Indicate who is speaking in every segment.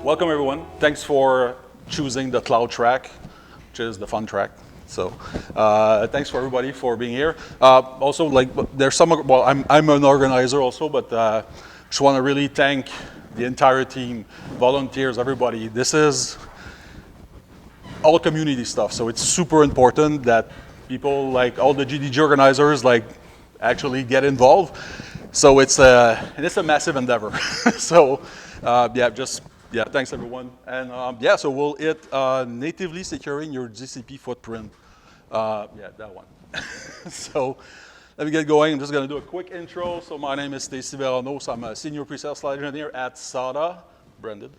Speaker 1: welcome everyone. Thanks for choosing the cloud track, which is the fun track. So thanks for everybody for being here. Also, like there's some, well, I'm an organizer also, but just want to really thank the entire team, volunteers, everybody. This is all community stuff, so it's super important that people, like all the GDG organizers, like actually get involved. So it's a massive endeavor. So yeah, thanks everyone. And yeah, so we'll hit natively securing your GCP footprint. Yeah, that one. So let me get going. I'm just gonna do a quick intro. So my name is Stacy Veronneau. So I'm a senior pre-sales cloud engineer at SADA, branded.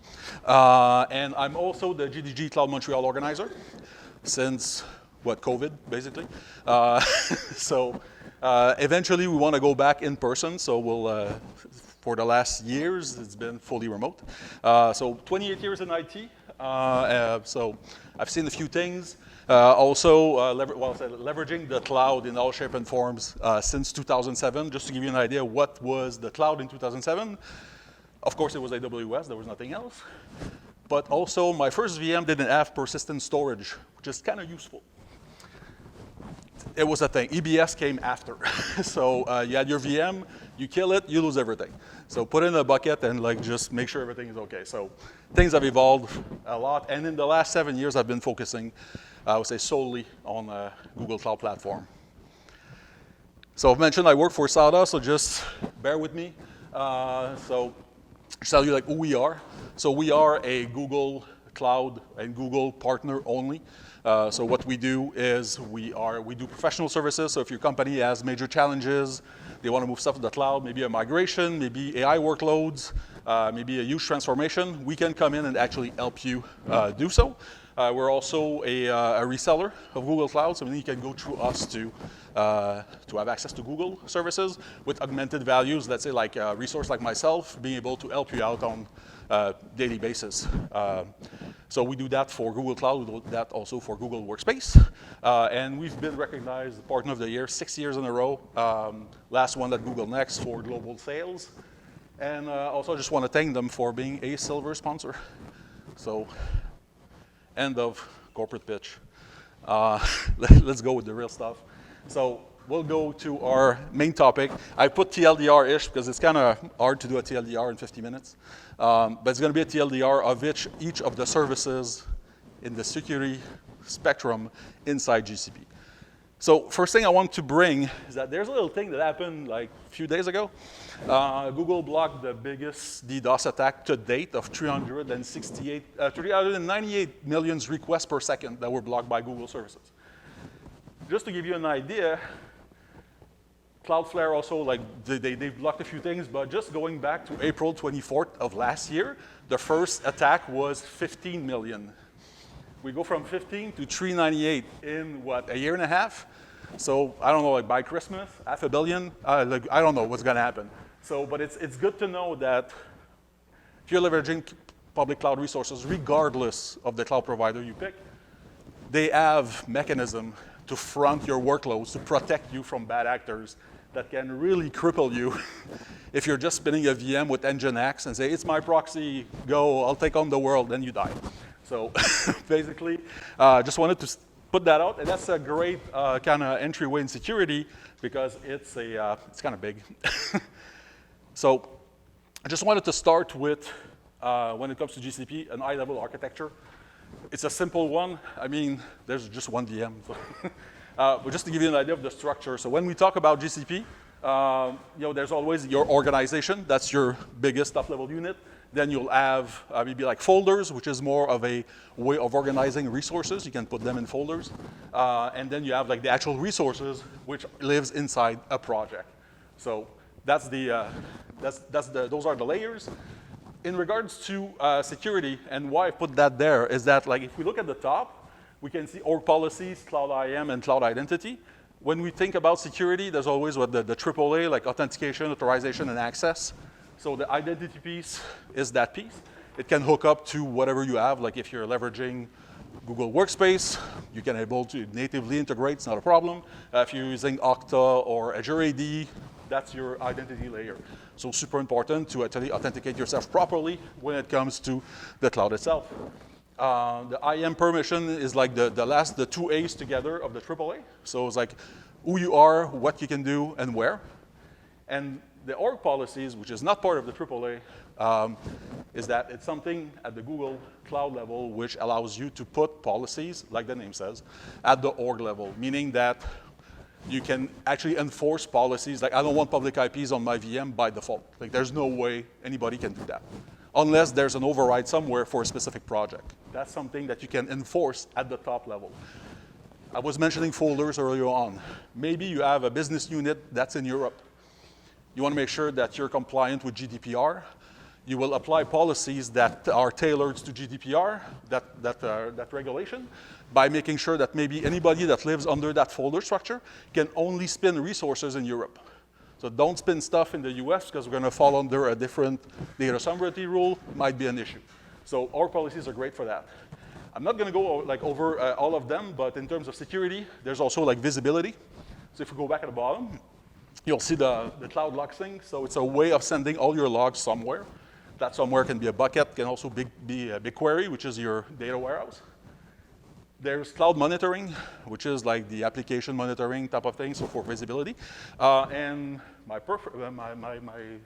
Speaker 1: And I'm also the GDG Cloud Montreal organizer since, COVID, basically. So eventually we want to go back in person. So we'll, for the last years, it's been fully remote. So 28 years in IT. So I've seen a few things. Also, leveraging the cloud in all shape and forms since 2007. Just to give you an idea, what was the cloud in 2007? Of course, it was AWS. There was nothing else. But also, my first VM didn't have persistent storage, which is kind of useful. It was a thing. EBS came after. So you had your VM, you kill it, you lose everything. So put it in a bucket and like just make sure everything is okay. So things have evolved a lot. And in the last 7 years, I've been focusing, I would say, solely on Google Cloud Platform. So I've mentioned I work for SADA, so just bear with me. So just tell you like who we are. So we are a Google Cloud and Google partner only. So what we do is we do professional services. So if your company has major challenges, they want to move stuff to the cloud, maybe a migration, maybe AI workloads, maybe a huge transformation, we can come in and actually help you do so. We're also a reseller of Google Cloud, so you can go through us to have access to Google services with augmented values. Let's say like a resource like myself, being able to help you out on a daily basis. So we do that for Google Cloud, we do that also for Google Workspace. And we've been recognized Partner of the Year 6 years in a row. Last one at Google Next for global sales. And also I just want to thank them for being a silver sponsor. So end of corporate pitch. Let's go with the real stuff. So we'll go to our main topic. I put TLDR-ish because it's kind of hard to do a TLDR in 50 minutes. But it's going to be a TLDR of each of the services in the security spectrum inside GCP. So first thing I want to bring is that there's a little thing that happened like a few days ago. Google blocked the biggest DDoS attack to date of 398 million requests per second that were blocked by Google services. Just to give you an idea, Cloudflare also, like, they blocked a few things, but just going back to April 24th of last year, the first attack was 15 million. We go from 15 to 398 in, what, a year and a half? So, I don't know, like by Christmas, 500 million? Like, I don't know what's gonna happen. So, but it's good to know that if you're leveraging public cloud resources, regardless of the cloud provider you pick, they have mechanism to front your workloads, to protect you from bad actors that can really cripple you if you're just spinning a VM with Nginx and say, it's my proxy, go, I'll take on the world, then you die. So basically, just wanted to put that out, and that's a great kind of entryway in security because it's kind of big. So I just wanted to start with, when it comes to GCP, an high-level architecture. It's a simple one. I mean, there's just one VM. So but just to give you an idea of the structure. So when we talk about GCP, there's always your organization. That's your biggest top-level unit. Then you'll have maybe like folders, which is more of a way of organizing resources. You can put them in folders. And then you have like the actual resources, which lives inside a project. So those are the layers. In regards to security, and why I put that there is that, like, if we look at the top, we can see org policies, cloud IAM, and cloud identity. When we think about security, there's always what the AAA, like authentication, authorization, and access. So the identity piece is that piece. It can hook up to whatever you have. Like if you're leveraging Google Workspace, you can able to natively integrate, it's not a problem. If you're using Okta or Azure AD, That's your identity layer. So super important to actually authenticate yourself properly when it comes to the cloud itself. The IAM permission is like the two A's together of the AAA. So it's like who you are, what you can do, and where. And the org policies, which is not part of the AAA, is that it's something at the Google Cloud level which allows you to put policies, like the name says, at the org level, meaning that you can actually enforce policies like I don't want public IPs on my VM by default. Like there's no way anybody can do that, unless there's an override somewhere for a specific project. That's something that you can enforce at the top level. I was mentioning folders earlier on. Maybe you have a business unit that's in Europe. You want to make sure that you're compliant with GDPR. You will apply policies that are tailored to GDPR, that regulation, by making sure that maybe anybody that lives under that folder structure can only spin resources in Europe. So don't spin stuff in the US because we're going to fall under a different data sovereignty rule. Might be an issue. So our policies are great for that. I'm not going to go over all of them, but in terms of security, there's also like visibility. So if we go back at the bottom, you'll see the cloud log sync. So it's a way of sending all your logs somewhere. That somewhere can be a bucket, can also be a BigQuery, which is your data warehouse. There's cloud monitoring, which is like the application monitoring type of thing, so for visibility. And my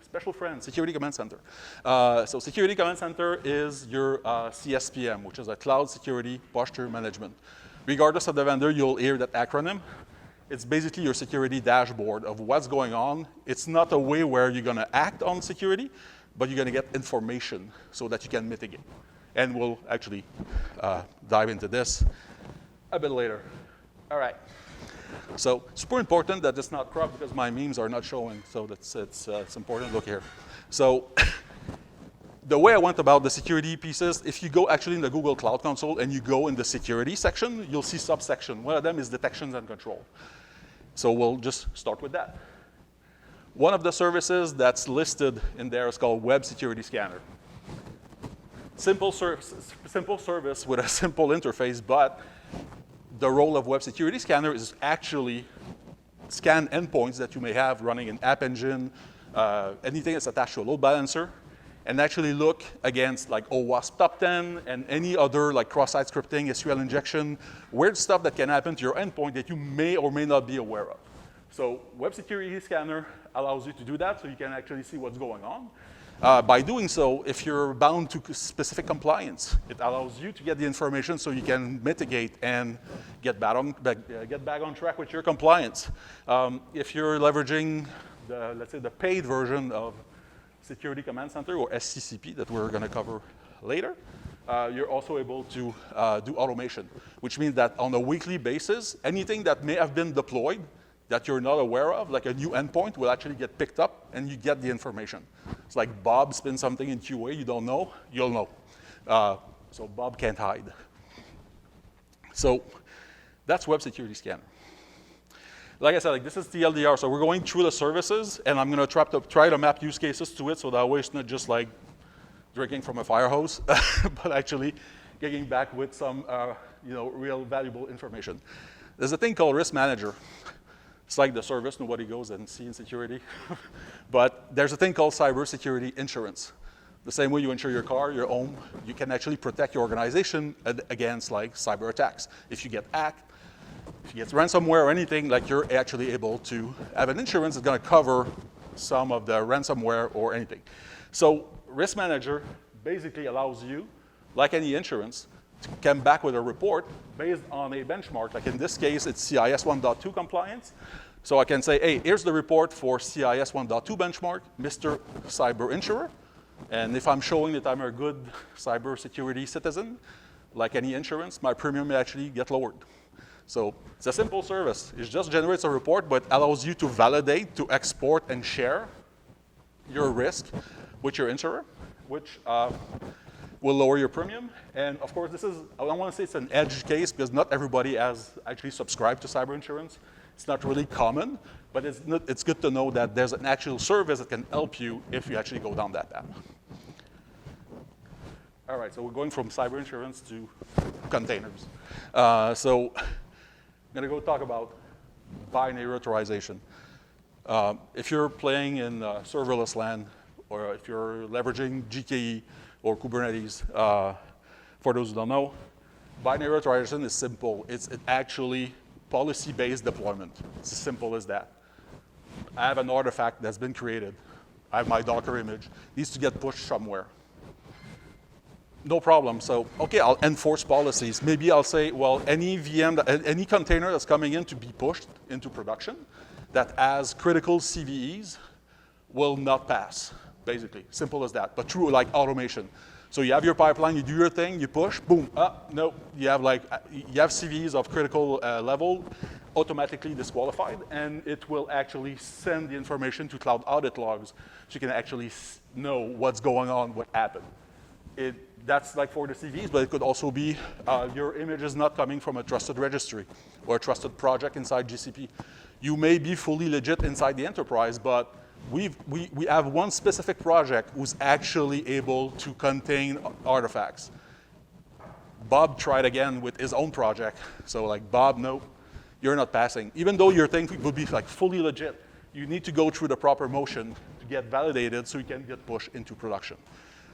Speaker 1: special friend, Security Command Center. So Security Command Center is your CSPM, which is a Cloud Security Posture Management. Regardless of the vendor, you'll hear that acronym. It's basically your security dashboard of what's going on. It's not a way where you're going to act on security, but you're going to get information so that you can mitigate. And we'll actually dive into this a bit later. All right. So super important that it's not cropped because my memes are not showing. So it's important. Look here. So the way I went about the security pieces, if you go actually in the Google Cloud Console and you go in the security section, you'll see subsection. One of them is detections and control. So we'll just start with that. One of the services that's listed in there is called Web Security Scanner. Simple service with a simple interface, but the role of Web Security Scanner is actually scan endpoints that you may have running in App Engine, anything that's attached to a load balancer, and actually look against like OWASP Top 10 and any other like cross-site scripting, SQL injection, weird stuff that can happen to your endpoint that you may or may not be aware of. So Web Security Scanner allows you to do that so you can actually see what's going on. By doing so, if you're bound to specific compliance, it allows you to get the information so you can mitigate and get back on track with your compliance. If you're leveraging, let's say, the paid version of Security Command Center, or SCCP, that we're going to cover later, you're also able to do automation, which means that on a weekly basis, anything that may have been deployed that you're not aware of, like a new endpoint, will actually get picked up and you get the information. It's like Bob spins something in QA you don't know, you'll know. So Bob can't hide. So that's Web Security Scanner. Like I said, like this is TLDR, so we're going through the services, and I'm going to try to map use cases to it, so that way it's not just like drinking from a fire hose, but actually getting back with some real valuable information. There's a thing called Risk Manager. It's like the service nobody goes and sees in security. But there's a thing called cybersecurity insurance. The same way you insure your car, your home, you can actually protect your organization against like cyber attacks. If you get hacked, if you get ransomware or anything, like you're actually able to have an insurance that's going to cover some of the ransomware or anything. So Risk Manager basically allows you, like any insurance, to come back with a report based on a benchmark. Like in this case, it's CIS 1.2 compliance. So I can say, hey, here's the report for CIS 1.2 benchmark, Mr. Cyber Insurer. And if I'm showing that I'm a good cybersecurity citizen, like any insurance, my premium may actually get lowered. So it's a simple service. It just generates a report, but allows you to validate, to export, and share your risk with your insurer, which will lower your premium. And of course, I don't want to say it's an edge case because not everybody has actually subscribed to cyber insurance. It's not really common, but it's good to know that there's an actual service that can help you if you actually go down that path. All right, so we're going from cyber insurance to containers. So I'm going to go talk about binary authorization. If you're playing in serverless LAN, or if you're leveraging GKE or Kubernetes, for those who don't know, binary authorization is simple. It's actually policy-based deployment. It's as simple as that. I have an artifact that's been created. I have my Docker image. It needs to get pushed somewhere. No problem. So, okay, I'll enforce policies. Maybe I'll say, well, any VM, any container that's coming in to be pushed into production that has critical CVEs will not pass, basically. Simple as that, but through like automation. So you have your pipeline, you do your thing, you push, boom, no, you have CVEs of critical level, automatically disqualified, and it will actually send the information to cloud audit logs, so you can actually know what's going on, what happened. That's like for the CVEs, but it could also be your image is not coming from a trusted registry or a trusted project inside GCP. You may be fully legit inside the enterprise, but we have one specific project who's actually able to contain artifacts. Bob tried again with his own project. So like, Bob, no, you're not passing. Even though your thing would be like fully legit, you need to go through the proper motion to get validated so you can get pushed into production.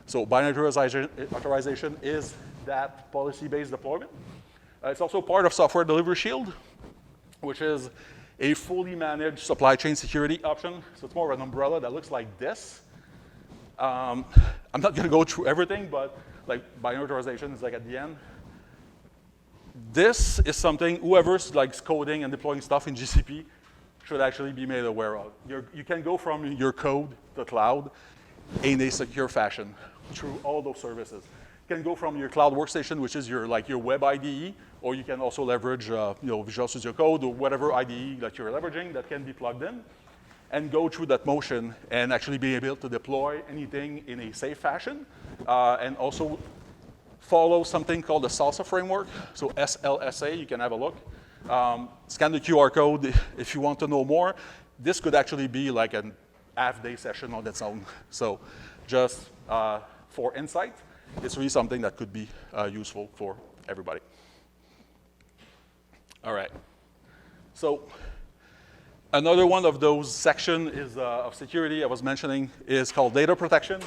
Speaker 1: So binary authorization is that policy-based deployment. It's also part of Software Delivery Shield, which is a fully managed supply chain security option. So it's more of an umbrella that looks like this. I'm not going to go through everything, but like binary authorization is like at the end. This is something whoever's like coding and deploying stuff in GCP should actually be made aware of. You can go from your code to cloud in a secure fashion through all those services. You can go from your cloud workstation, which is your web IDE, or you can also leverage Visual Studio Code or whatever IDE that you're leveraging that can be plugged in, and go through that motion and actually be able to deploy anything in a safe fashion, and also follow something called the SLSA framework. So SLSA, you can have a look. Scan the QR code if you want to know more. This could actually be like an half-day session on its own. So just for insight, it's really something that could be useful for everybody. All right. So another one of those sections is of security I was mentioning is called data protection.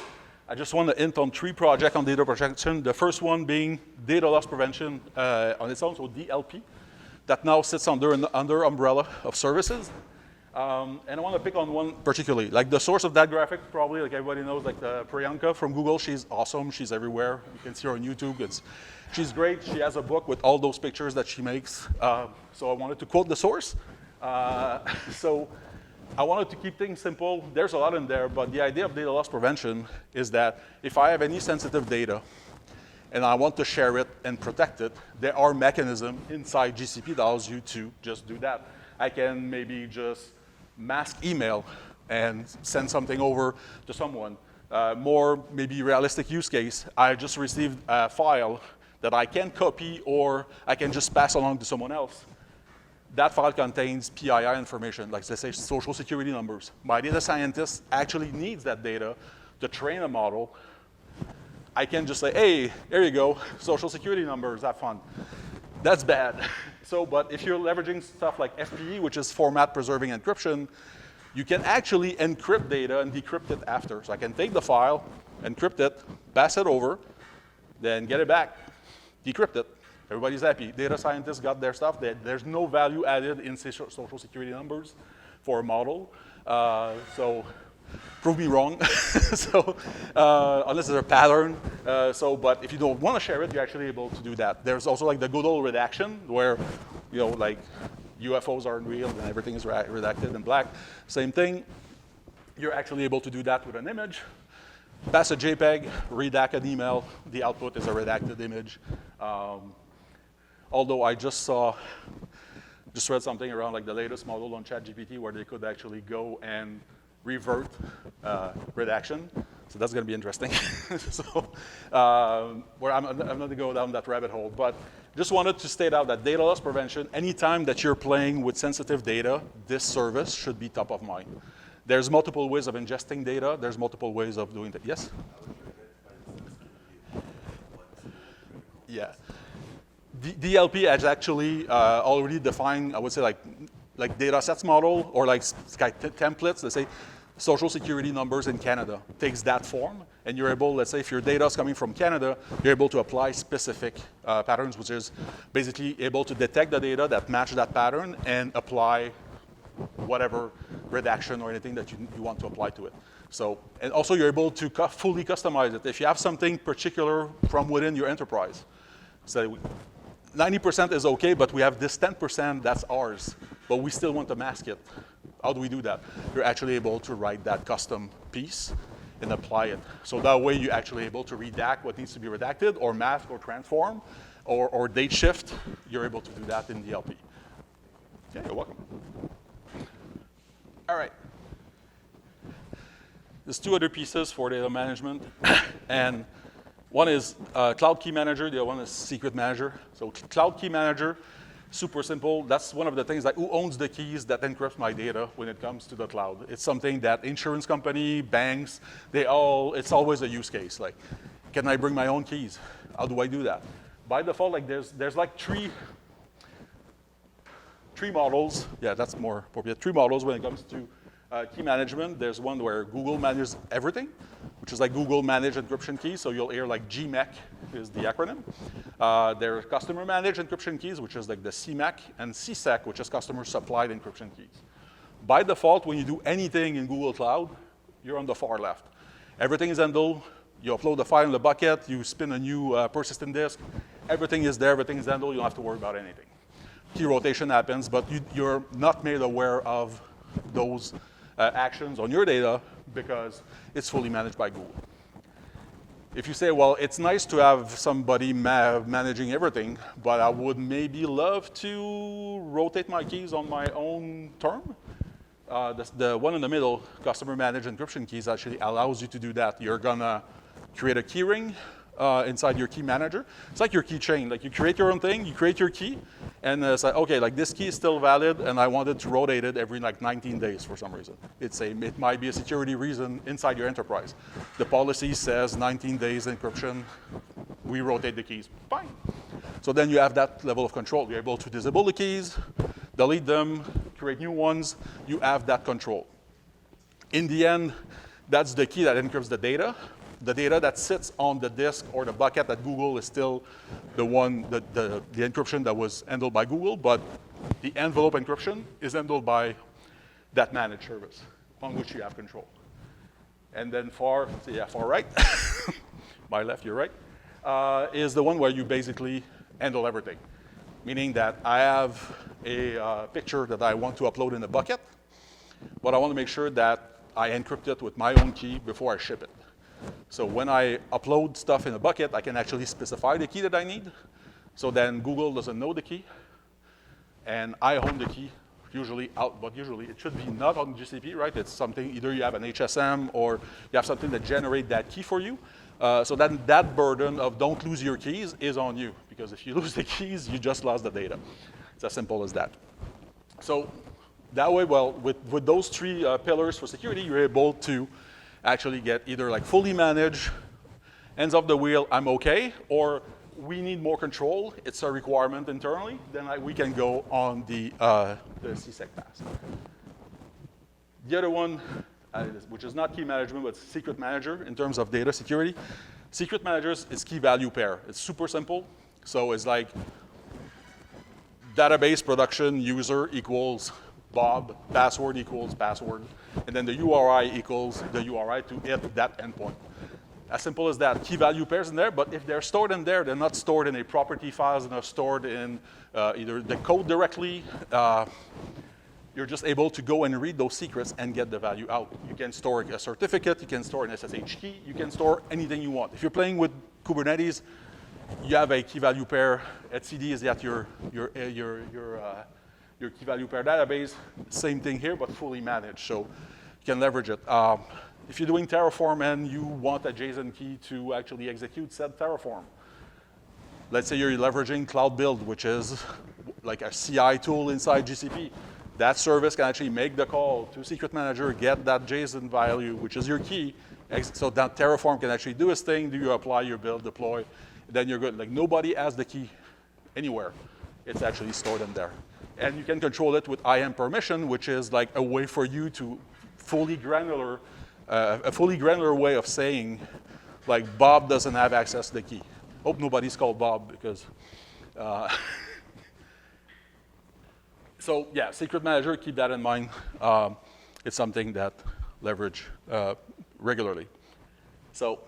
Speaker 1: I just want to hint on 3 projects on data protection. The first one being data loss prevention on its own, so DLP, that now sits under umbrella of services. And I want to pick on one particularly. Like the source of that graphic, probably like everybody knows, like Priyanka from Google. She's awesome. She's everywhere. You can see her on YouTube. She's great. She has a book with all those pictures that she makes. So I wanted to quote the source. So I wanted to keep things simple. There's a lot in there, but the idea of data loss prevention is that if I have any sensitive data and I want to share it and protect it, there are mechanisms inside GCP that allows you to just do that. I can maybe just mask email and send something over to someone. More maybe realistic use case, I just received a file that I can copy or I can just pass along to someone else. That file contains PII information, like let's say social security numbers. My data scientist actually needs that data to train a model. I can just say, hey, here you go, social security numbers, have fun. That's bad. So, but if you're leveraging stuff like FPE, which is format preserving encryption, you can actually encrypt data and decrypt it after. So I can take the file, encrypt it, pass it over, then get it back, decrypt it. Everybody's happy. Data scientists got their stuff. There's no value added in social security numbers for a model. So prove me wrong. So unless there's a pattern. But if you don't want to share it, you're actually able to do that. There's also like the good old redaction where, like UFOs aren't real and everything is redacted in black. Same thing. You're actually able to do that with an image. Pass a JPEG, redact an email. The output is a redacted image. Although I just read something around like the latest model on ChatGPT where they could actually go and revert redaction. So that's going to be interesting. So where I'm not going to go down that rabbit hole, but just wanted to state out that data loss prevention, anytime that you're playing with sensitive data, this service should be top of mind. There's multiple ways of ingesting data. There's multiple ways of doing that. Yes? Yeah. DLP has actually already defined, I would say, like like data sets model or like templates, let's say social security numbers in Canada, takes that form, and you're able, let's say if your data is coming from Canada, you're able to apply specific patterns, which is basically able to detect the data that match that pattern and apply whatever redaction or anything that you want to apply to it. So, and also you're able to fully customize it. If you have something particular from within your enterprise, say 90% is okay, but we have this 10% that's ours, but we still want to mask it. How do we do that? You're actually able to write that custom piece and apply it. So that way you're actually able to redact what needs to be redacted or mask or transform or date shift. You're able to do that in DLP. Yeah, you're welcome. All right. There's two other pieces for data management. And one is Cloud Key Manager, the other one is Secret Manager. So Cloud Key Manager, super simple. That's one of the things, like who owns the keys that encrypt my data when it comes to the cloud. It's something that insurance company, banks, it's always a use case. Like, can I bring my own keys? How do I do that? By default, like there's like three models. Yeah, that's more appropriate. Three models when it comes to key management. There's one where Google manages everything, which is like Google managed encryption keys. So you'll hear like GMEC is the acronym. There are customer managed encryption keys, which is like the CMAC, and CSEC, which is customer supplied encryption keys. By default, when you do anything in Google Cloud, you're on the far left. Everything is handled. You upload the file in the bucket. You spin a new persistent disk. Everything is there. Everything is handled. You don't have to worry about anything. Key rotation happens, but you're not made aware of those actions on your data because it's fully managed by Google. If you say, well, it's nice to have somebody managing everything, but I would maybe love to rotate my keys on my own term, the one in the middle, customer managed encryption keys, actually allows you to do that. You're gonna create a key ring inside your key manager. It's like your keychain. Like you create your own thing, you create your key, and it's like, okay, like this key is still valid, and I wanted to rotate it every like 19 days for some reason. It might be a security reason inside your enterprise. The policy says 19 days encryption, we rotate the keys, fine. So then you have that level of control. You're able to disable the keys, delete them, create new ones. You have that control. In the end, that's the key that encrypts the data. The data that sits on the disk or the bucket at Google is still the one, the encryption that was handled by Google, but the envelope encryption is handled by that managed service on which you have control. And then far right, my left, your right, is the one where you basically handle everything. Meaning that I have a picture that I want to upload in a bucket, but I want to make sure that I encrypt it with my own key before I ship it. So when I upload stuff in a bucket, I can actually specify the key that I need. So then Google doesn't know the key, and I own the key, but usually it should be not on GCP, right? It's something, either you have an HSM or you have something that generates that key for you. So then that burden of don't lose your keys is on you, because if you lose the keys, you just lost the data. It's as simple as that. So that way, well, with those three pillars for security, you're able to actually get either like fully managed, ends of the wheel, I'm okay, or we need more control, it's a requirement internally, then we can go on the CSEC path. The other one, which is not key management, but secret manager in terms of data security. Secret managers is key value pair. It's super simple. So it's like database production user equals Bob, password equals password, and then the URI equals the URI to hit that endpoint. As simple as that. Key value pairs in there, but if they're stored in there, they're not stored in a property file, they're not stored in either the code directly. You're just able to go and read those secrets and get the value out. You can store a certificate, you can store an SSH key, you can store anything you want. If you're playing with Kubernetes, you have a key value pair. etcd is at your key value pair database. Same thing here, but fully managed, so you can leverage it. If you're doing Terraform and you want a JSON key to actually execute said Terraform, let's say you're leveraging Cloud Build, which is like a CI tool inside GCP. That service can actually make the call to Secret Manager, get that JSON value, which is your key, so that Terraform can actually do its thing, do you apply your build, deploy, then you're good. Like nobody has the key anywhere. it's actually stored in there. And you can control it with IAM permission, which is like a way for you to a fully granular way of saying, like, Bob doesn't have access to the key. Hope nobody's called Bob because. So yeah, secret manager, keep that in mind. It's something that leverage regularly. So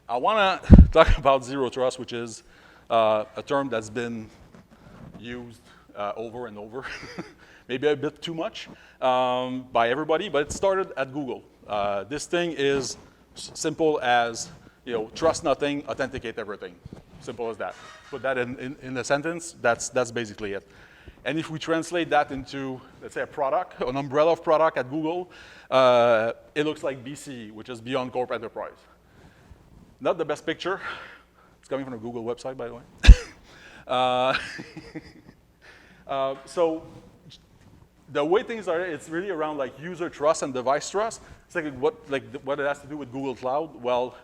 Speaker 1: I want to talk about zero trust, which is a term that's been used over and over, maybe a bit too much by everybody, but it started at Google. This thing is simple as, trust nothing, authenticate everything. Simple as that. Put that in a sentence, that's basically it. And if we translate that into, let's say, a product, an umbrella of product at Google, it looks like BCE, which is Beyond Corp Enterprise. Not the best picture. It's coming from a Google website, by the way. So the way things are, it's really around like user trust and device trust. It's like what it has to do with Google Cloud. Well,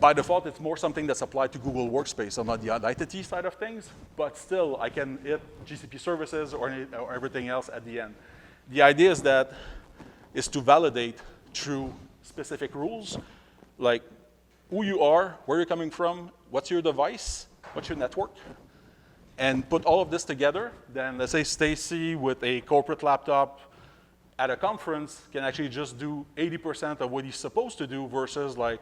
Speaker 1: by default, it's more something that's applied to Google Workspace on the identity side of things, but still, I can hit GCP services or everything else at the end. The idea is to validate through specific rules, like who you are, where you're coming from, what's your device, what's your network, and put all of this together. Then let's say Stacy with a corporate laptop at a conference can actually just do 80% of what he's supposed to do versus like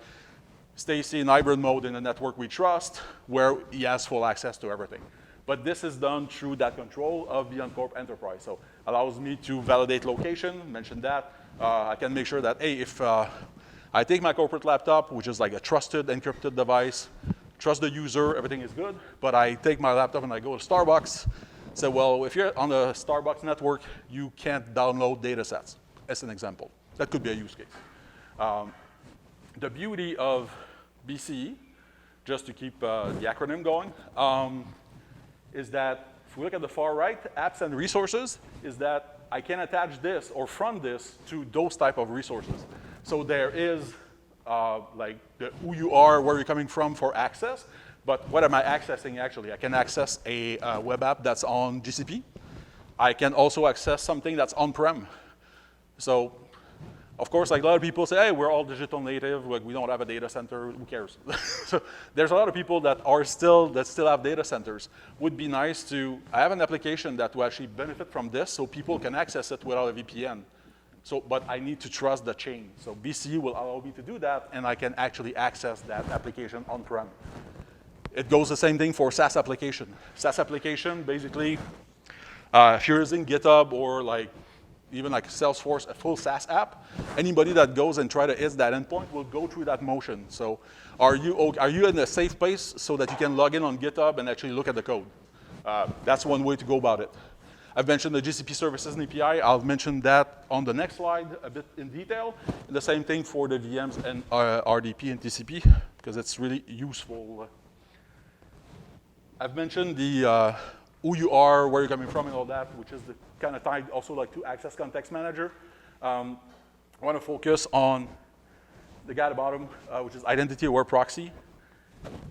Speaker 1: Stacy in hybrid mode in a network we trust, where he has full access to everything. But this is done through that control of Beyond Corp Enterprise. So allows me to validate location, mentioned that. I can make sure that, hey, if I take my corporate laptop, which is like a trusted, encrypted device, trust the user, everything is good, but I take my laptop and I go to Starbucks, say, well, if you're on the Starbucks network, you can't download data sets, as an example. That could be a use case. The beauty of BCE, just to keep the acronym going, is that if we look at the far right, apps and resources, is that I can attach this or from this to those type of resources. So there is like who you are, where you're coming from for access, but what am I accessing actually? I can access a web app that's on GCP. I can also access something that's on-prem. So of course, like a lot of people say, hey, we're all digital native, like we don't have a data center, who cares? So there's a lot of people that still have data centers. Would be nice to, I have an application that will actually benefit from this so people can access it without a VPN. So, but I need to trust the chain. So BCE will allow me to do that, and I can actually access that application on-prem. It goes the same thing for SaaS application. SaaS application, basically, if you're using GitHub or like even like Salesforce, a full SaaS app, anybody that goes and try to hit that endpoint will go through that motion. So are you in a safe place so that you can log in on GitHub and actually look at the code? That's one way to go about it. I've mentioned the GCP services and API. I'll mention that on the next slide a bit in detail. And the same thing for the VMs and RDP and TCP, because it's really useful. I've mentioned the who you are, where you're coming from, and all that, which is the kind of tied also like to Access Context Manager. I want to focus on the guy at the bottom, which is Identity Aware Proxy.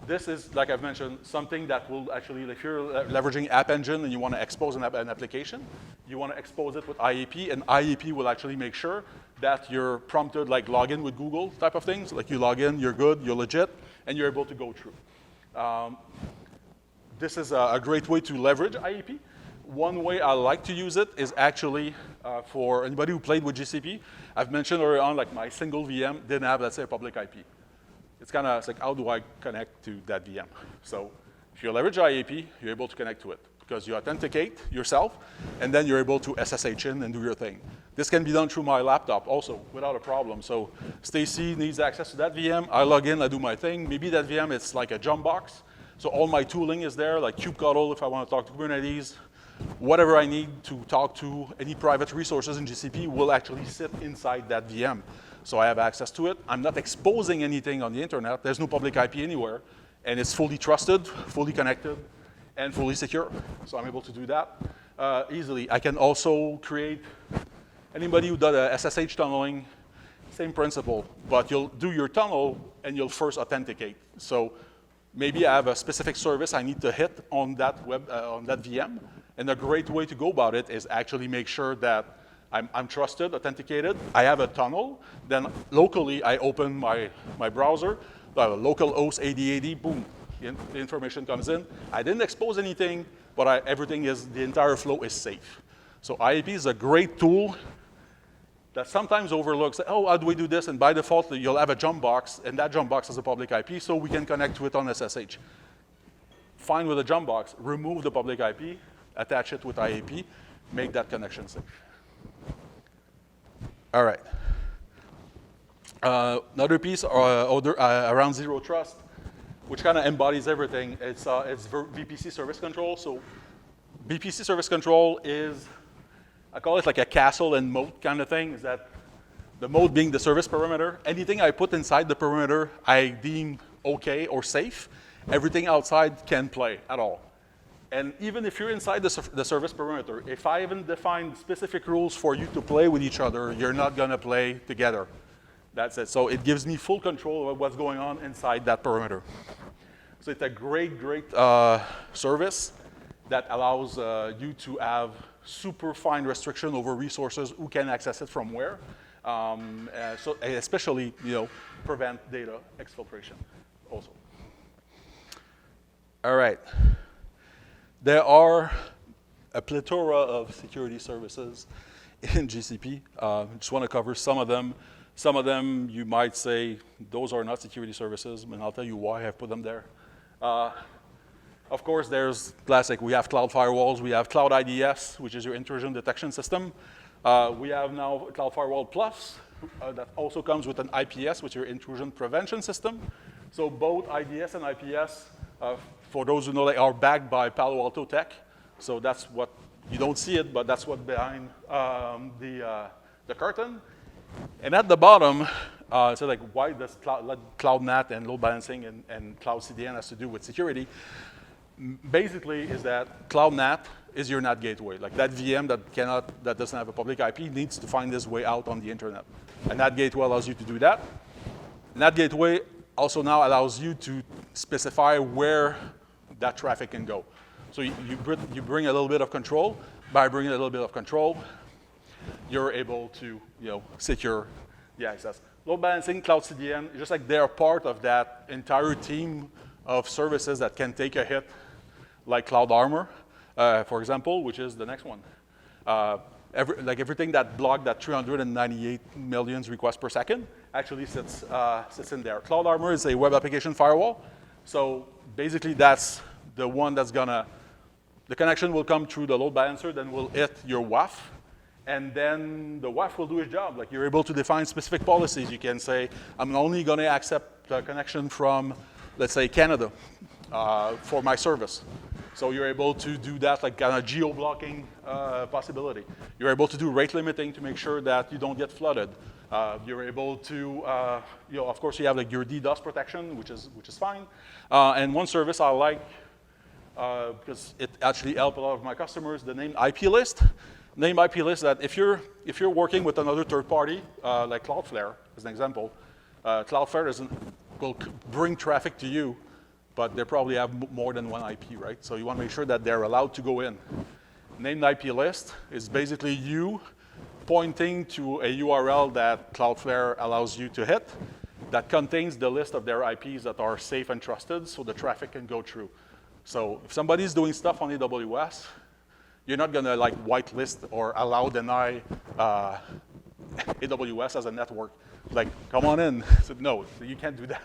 Speaker 1: This is, like I've mentioned, something that will actually, if you're leveraging App Engine and you want to expose an application, you want to expose it with IAP, and IAP will actually make sure that you're prompted like login with Google type of things. Like you log in, you're good, you're legit, and you're able to go through. This is a great way to leverage IAP. One way I like to use it is actually for anybody who played with GCP. I've mentioned earlier on, like my single VM didn't have, let's say, a public IP. It's kind of like, how do I connect to that VM? So if you leverage IAP, you're able to connect to it because you authenticate yourself, and then you're able to SSH in and do your thing. This can be done through my laptop also without a problem. So Stacy needs access to that VM. I log in, I do my thing. Maybe that VM is like a jump box. So all my tooling is there, like kubectl if I want to talk to Kubernetes. Whatever I need to talk to any private resources in GCP will actually sit inside that VM. So I have access to it. I'm not exposing anything on the internet. There's no public IP anywhere. And it's fully trusted, fully connected, and fully secure. So I'm able to do that easily. I can also create, anybody who does a SSH tunneling, same principle. But you'll do your tunnel, and you'll first authenticate. So maybe I have a specific service I need to hit on that on that VM, and a great way to go about it is actually make sure that I'm trusted, authenticated. I have a tunnel. Then locally, I open my browser, local host 8080, boom, the information comes in. I didn't expose anything, but the entire flow is safe. So IAP is a great tool that sometimes overlooks, oh, how do we do this? And by default, you'll have a jump box, and that jump box has a public IP, so we can connect to it on SSH. Fine with a jump box, remove the public IP, attach it with IAP, make that connection safe. All right. Another piece around zero trust, which kind of embodies everything. It's VPC service control. So VPC service control is, I call it like a castle and moat kind of thing, is that the moat being the service perimeter. Anything I put inside the perimeter, I deem okay or safe. Everything outside can play at all. And even if you're inside the service perimeter, if I haven't defined specific rules for you to play with each other, you're not going to play together. That's it. So it gives me full control of what's going on inside that perimeter. So it's a great, great service that allows you to have super fine restriction over resources, who can access it from where. So especially, prevent data exfiltration also. All right. There are a plethora of security services in GCP. Just want to cover some of them. Some of them you might say, those are not security services, and I'll tell you why I've put them there. Of course, there's classic. We have cloud firewalls. We have Cloud IDS, which is your intrusion detection system. We have now Cloud Firewall Plus that also comes with an IPS, which is your intrusion prevention system. So both IDS and IPS, for those who know, they are backed by Palo Alto Tech. So that's what, you don't see it, but that's what behind the curtain. And at the bottom, so like why does Cloud NAT and load balancing and Cloud CDN has to do with security? Basically is that Cloud NAT is your NAT gateway. Like that VM that doesn't have a public IP needs to find its way out on the internet. And NAT gateway allows you to do that. NAT gateway also now allows you to specify where that traffic can go. So you bring a little bit of control. By bringing a little bit of control, you're able to secure the access. Load balancing, Cloud CDN, just like they're part of that entire team of services that can take a hit, like Cloud Armor, for example, which is the next one. Everything that blocked that 398 million requests per second actually sits in there. Cloud Armor is a web application firewall. So basically that's the one that's the connection will come through the load balancer, then will hit your WAF. And then the WAF will do its job. Like you're able to define specific policies. You can say, I'm only going to accept the connection from, let's say, Canada for my service. So you're able to do that, like kind of geo-blocking possibility. You're able to do rate limiting to make sure that you don't get flooded. You're able to, of course, you have like your DDoS protection, which is fine. And one service I like, because it actually helped a lot of my customers, the named IP list. Named IP list that if you're working with another third party, like Cloudflare, as an example, Cloudflare will bring traffic to you, but they probably have more than one IP, right? So you want to make sure that they're allowed to go in. Named IP list is basically you pointing to a URL that Cloudflare allows you to hit that contains the list of their IPs that are safe and trusted so the traffic can go through. So if somebody's doing stuff on AWS, you're not going to like whitelist or deny AWS as a network. Like, come on in. So, no, you can't do that.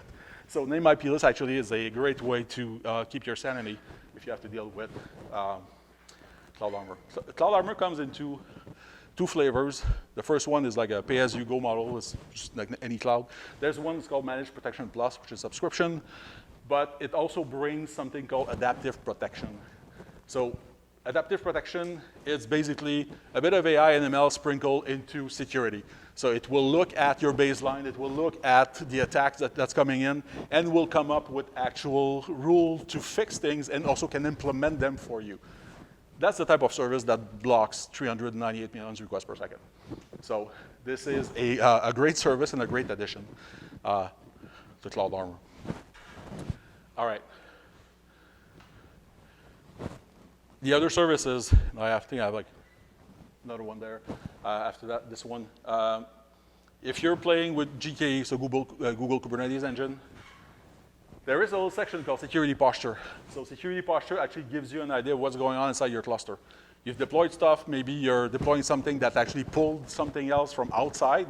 Speaker 1: So name IP list actually is a great way to keep your sanity if you have to deal with Cloud Armor. So Cloud Armor comes in two flavors. The first one is like a pay-as-you-go model. It's just like any cloud. There's one that's called Managed Protection Plus, which is subscription. But it also brings something called adaptive protection. So adaptive protection is basically a bit of AI and ML sprinkled into security. So it will look at your baseline, it will look at the attacks that's coming in, and will come up with actual rule to fix things and also can implement them for you. That's the type of service that blocks 398 million requests per second. So this is a great service and a great addition to Cloud Armor. All right. The other services, think I have like another one there. After that, this one. If you're playing with GKE, so Google Kubernetes Engine, there is a little section called security posture. So security posture actually gives you an idea of what's going on inside your cluster. You've deployed stuff, maybe you're deploying something that actually pulled something else from outside,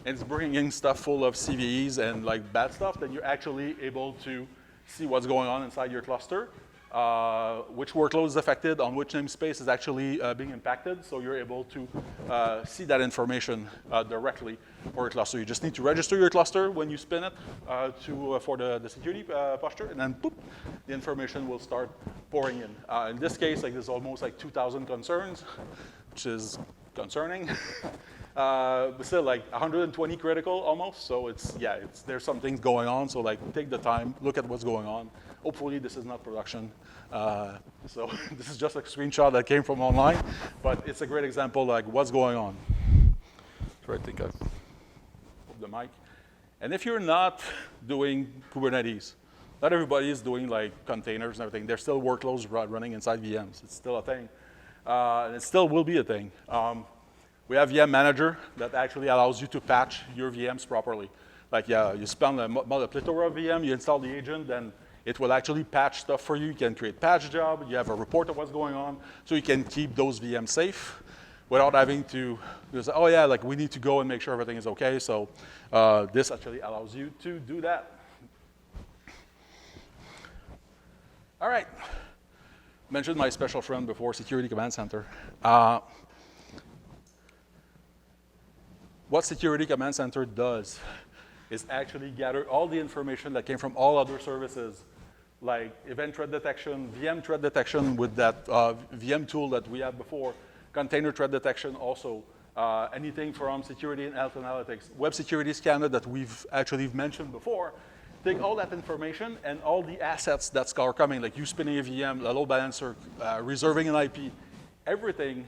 Speaker 1: and it's bringing in stuff full of CVEs and like bad stuff, then you're actually able to see what's going on inside your cluster, which workload is affected, on which namespace is actually being impacted, so you're able to see that information directly for your cluster. You just need to register your cluster when you spin it for the security posture, and then boop, the information will start pouring in. In this case, like there's almost like 2,000 concerns, which is concerning. But still like 120 critical almost, so there's some things going on, so like take the time, look at what's going on. Hopefully this is not production. So this is just a screenshot that came from online, but it's a great example like what's going on. So I think I've put the mic. And if you're not doing Kubernetes, not everybody is doing like containers and everything. There's still workloads running inside VMs. It's still a thing. And it still will be a thing. We have VM Manager that actually allows you to patch your VMs properly. Like, you spawn a plethora of VM, you install the agent, then it will actually patch stuff for you. You can create patch job, you have a report of what's going on, so you can keep those VMs safe without having to say, oh yeah, like we need to go and make sure everything is okay. So this actually allows you to do that. All right. Mentioned my special friend before, Security Command Center. What Security Command Center does is actually gather all the information that came from all other services, like event threat detection, VM threat detection with that VM tool that we had before, container threat detection also, anything from security and health analytics, web security scanner that we've actually mentioned before. Take all that information and all the assets that are coming, like you spinning a VM, a load balancer, reserving an IP, everything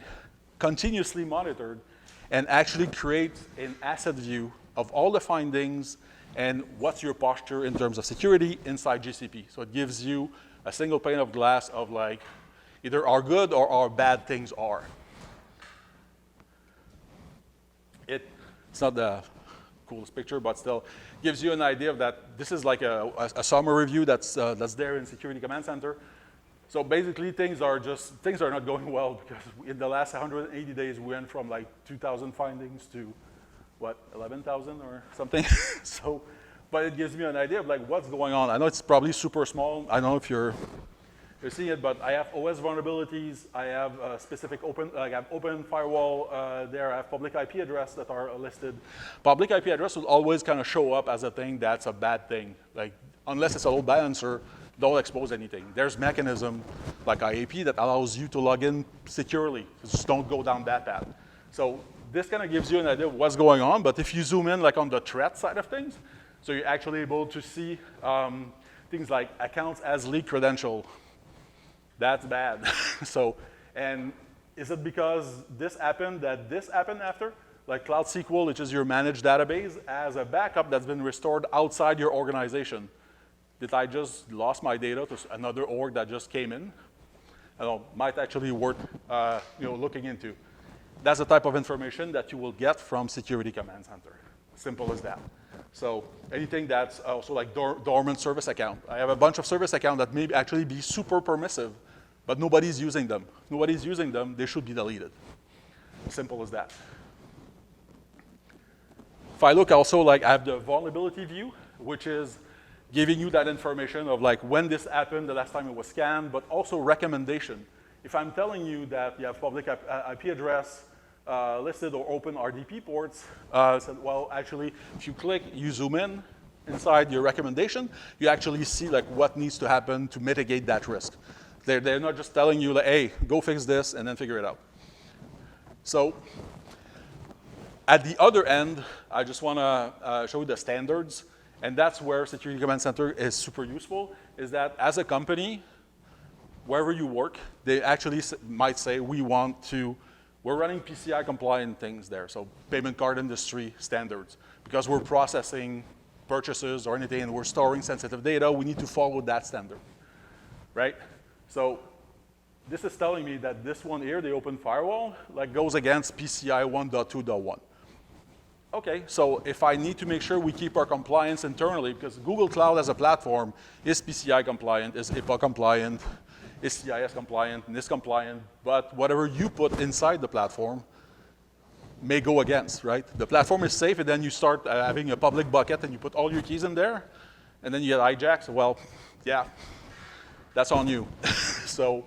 Speaker 1: continuously monitored, and actually create an asset view of all the findings and what's your posture in terms of security inside GCP. So it gives you a single pane of glass of like either how good or how bad things are. It's not the coolest picture, but still gives you an idea of that. This is like a summary review that's there in Security Command Center. So basically, things are not going well because in the last 180 days, we went from like 2,000 findings to what, 11,000 or something. So, but it gives me an idea of like what's going on. I know it's probably super small. I don't know if you're seeing it, but I have OS vulnerabilities. I have specific open firewall there. I have public IP address that are listed. Public IP address will always kind of show up as a thing that's a bad thing. Like unless it's a load balancer, don't expose anything. There's mechanism like IAP that allows you to log in securely. Just don't go down that path. So this kind of gives you an idea of what's going on. But if you zoom in like on the threat side of things, so you're actually able to see things like accounts as leaked credential. That's bad. So, and is it because this happened that this happened after? Like Cloud SQL, which is your managed database, as a backup that's been restored outside your organization. Did I just lost my data to another org that just came in? I don't know, might actually worth looking into. That's the type of information that you will get from Security Command Center. Simple as that. So anything that's also like dormant service account. I have a bunch of service accounts that may actually be super permissive, but nobody's using them. Nobody's using them, they should be deleted. Simple as that. If I look also, like I have the vulnerability view, which is giving you that information of like when this happened, the last time it was scanned, but also recommendation. If I'm telling you that you have public IP address listed or open RDP ports, well, actually, if you click, you zoom in inside your recommendation, you actually see like what needs to happen to mitigate that risk. They're not just telling you like, hey, go fix this and then figure it out. So at the other end, I just want to show you the standards. And that's where Security Command Center is super useful, is that as a company, wherever you work, they actually might say, we're running PCI compliant things there, so payment card industry standards, because we're processing purchases or anything, and we're storing sensitive data, we need to follow that standard, right? So this is telling me that this one here, the open firewall, like goes against PCI 1.2.1. Okay, so if I need to make sure we keep our compliance internally, because Google Cloud as a platform is PCI compliant, is HIPAA compliant, is CIS compliant, NIST compliant, but whatever you put inside the platform may go against, right? The platform is safe, and then you start having a public bucket, and you put all your keys in there, and then you get hijacked. Well, yeah, that's on you. So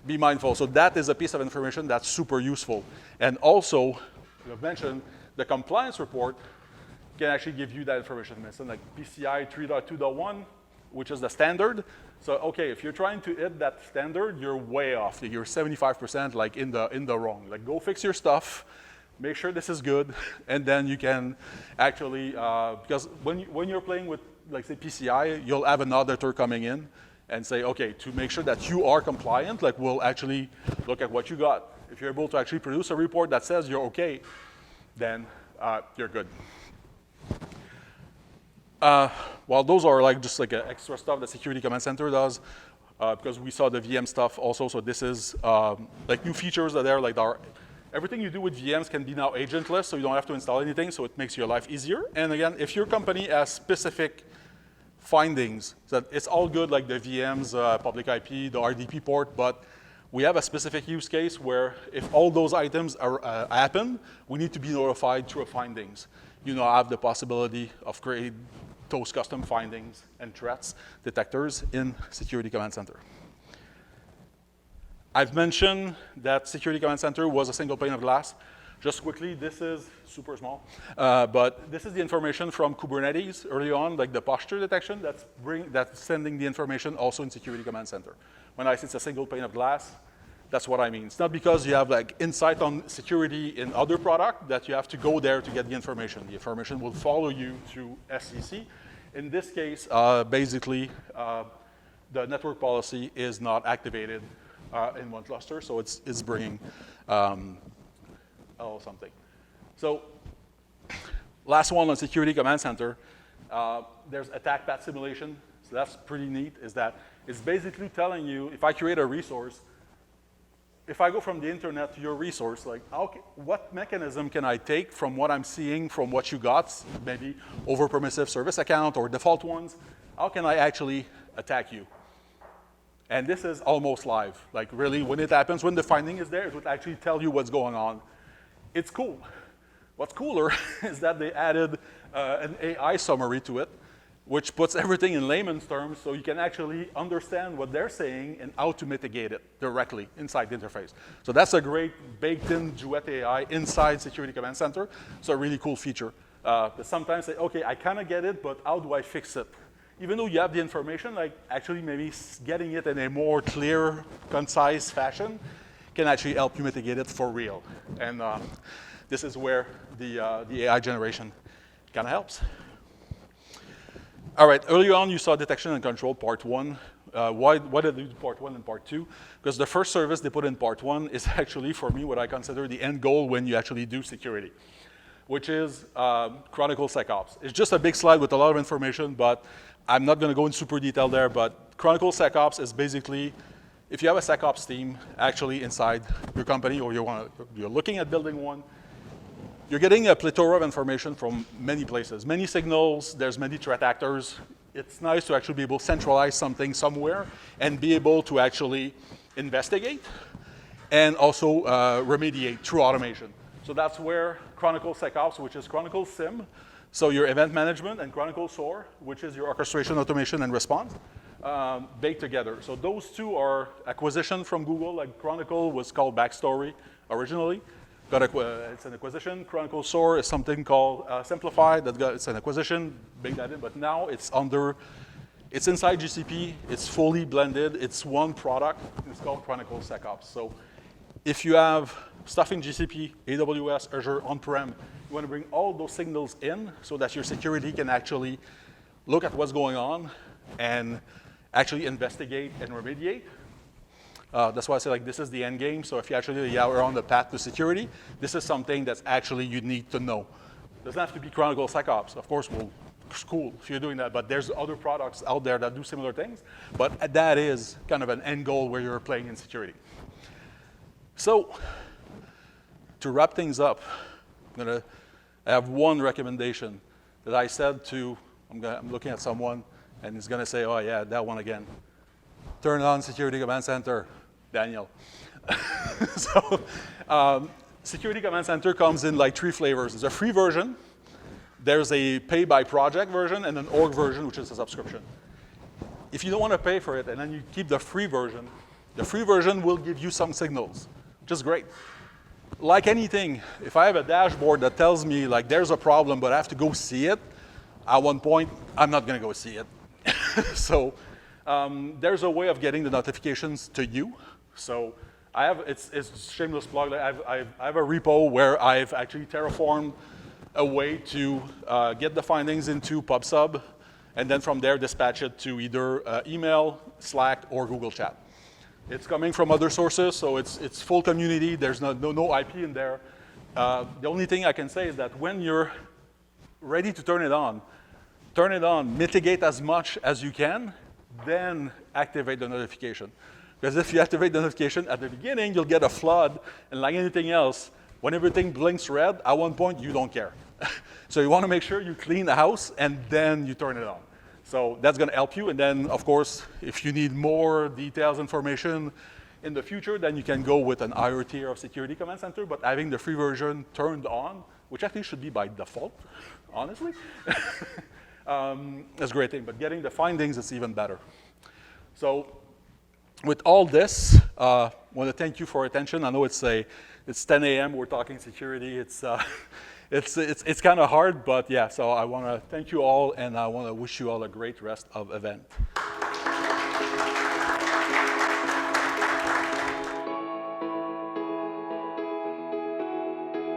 Speaker 1: be mindful. So that is a piece of information that's super useful. And also, I've mentioned, the compliance report can actually give you that information. It's like PCI 3.2.1, which is the standard. So, okay, if you're trying to hit that standard, you're way off. You're 75% like in the wrong. Like, go fix your stuff, make sure this is good, and then you can actually, because when you're playing with, like, say, PCI, you'll have an auditor coming in and say, okay, to make sure that you are compliant, like, we'll actually look at what you got. If you're able to actually produce a report that says you're okay, then you're good. Well, those are like just like extra stuff that Security Command Center does, because we saw the VM stuff also. So this is like new features that are like everything you do with VMs can be now agentless, so you don't have to install anything. So it makes your life easier. And again, if your company has specific findings, that it's all good, like the VMs, public IP, the RDP port, but we have a specific use case where if all those items happen, we need to be notified through findings. You now have the possibility of creating those custom findings and threats detectors in Security Command Center. I've mentioned that Security Command Center was a single pane of glass. Just quickly, this is super small, but this is the information from Kubernetes early on, like the posture detection that's sending the information also in Security Command Center. When I say it's a single pane of glass, that's what I mean. It's not because you have like insight on security in other product that you have to go there to get the information. The information will follow you through SCC. In this case, basically, the network policy is not activated in one cluster, so it's bringing something. So last one on Security Command Center, there's attack path simulation. So that's pretty neat, is that it's basically telling you, if I create a resource, if I go from the internet to your resource, like what mechanism can I take from what I'm seeing, from what you got, maybe over permissive service account or default ones, how can I actually attack you? And this is almost live. Like really, when it happens, when the finding is there, it would actually tell you what's going on. It's cool. What's cooler is that they added an AI summary to it, which puts everything in layman's terms so you can actually understand what they're saying and how to mitigate it directly inside the interface. So that's a great baked-in Duet AI inside Security Command Center. It's a really cool feature. But sometimes say, okay, I kind of get it, but how do I fix it? Even though you have the information, like actually maybe getting it in a more clear, concise fashion can actually help you mitigate it for real. And this is where the AI generation kind of helps. All right, earlier on you saw detection and control part one. Why did they do part one and part two? Because the first service they put in part one is actually, for me, what I consider the end goal when you actually do security, which is Chronicle SecOps. It's just a big slide with a lot of information, but I'm not going to go in super detail there, but Chronicle SecOps is basically, if you have a SecOps team actually inside your company or you're looking at building one, you're getting a plethora of information from many places, many signals, there's many threat actors. It's nice to actually be able to centralize something somewhere and be able to actually investigate and also remediate through automation. So that's where Chronicle SecOps, which is Chronicle SIM, so your event management, and Chronicle SOAR, which is your orchestration, automation, and response, baked together. So those two are acquisition from Google. Like Chronicle was called Backstory originally. It's an acquisition. Chronicle SOAR is something called Simplify. It's an acquisition, bake that in, but now it's inside GCP. It's fully blended. It's one product. It's called Chronicle SecOps. So if you have stuff in GCP, AWS, Azure, on-prem, you want to bring all those signals in so that your security can actually look at what's going on and actually investigate and remediate. That's why I say like this is the end game. So if you actually are on the path to security, this is something that's actually you need to know. It doesn't have to be Chronicle SecOps. Of course, we'll cool if you're doing that, but there's other products out there that do similar things, but that is kind of an end goal where you're playing in security. So, to wrap things up, I have one recommendation that I said to, I'm looking at someone, and he's gonna say, oh yeah, that one again. Turn on Security Command Center, Daniel. So, Security Command Center comes in like 3 flavors. There's a free version, there's a pay-by-project version, and an org version, which is a subscription. If you don't want to pay for it, and then you keep the free version will give you some signals, which is great. Like anything, if I have a dashboard that tells me like there's a problem, but I have to go see it, at one point, I'm not going to go see it. So there's a way of getting the notifications to you. So I have, it's shameless plug, I have a repo where I've actually terraformed a way to get the findings into PubSub, and then from there dispatch it to either email, Slack, or Google Chat. It's coming from other sources, so it's full community. There's no IP in there. The only thing I can say is that when you're ready to turn it on, mitigate as much as you can, then activate the notification. Because if you activate the notification at the beginning, you'll get a flood, and like anything else, when everything blinks red, at one point you don't care. So you want to make sure you clean the house, and then you turn it on. So that's going to help you. And then, of course, if you need more details, information in the future, then you can go with an higher tier of Security Command Center. But having the free version turned on, which actually should be by default, honestly, that's a great thing. But getting the findings is even better. So with all this, I want to thank you for your attention. I know it's 10 a.m. We're talking security. It's kind of hard, but yeah, so I want to thank you all, and I want to wish you all a great rest of event.